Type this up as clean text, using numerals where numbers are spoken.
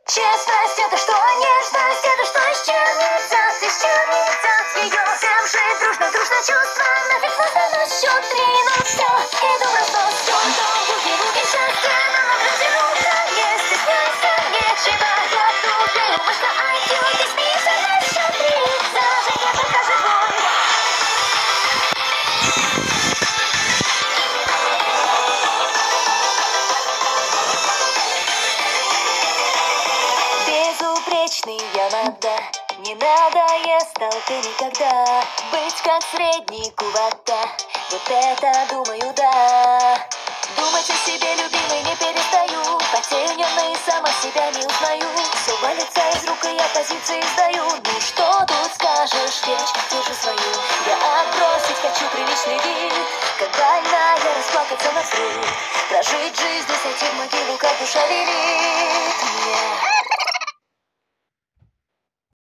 Честность — это что? Нежность — это что? Исчернится ее. Всем жить дружно, дружно чувства. Нафиг нужно на счет 3, ну все. Иду в разнос, буги-буги счастья. Нам на протянуто, не стесняйся, нечего. Я тупею, вышка IQ, ты смеешься на счет 3. Зажигай, покажи бой. Безупречный я надо, не надоест толпе никогда. Быть как средний кувата, вот это думаю, да. Думать о себе, любимой, не перестаю. Потею нервно и сама себя не узнаю. Все валится из рук, и я позиции сдаю. Ну что тут скажешь, речь держу свою. Я отбросить хочу приличный вид, как больная, расплакаться на взрыв. Прожить жизнь и сойти в могилу, как душа велит.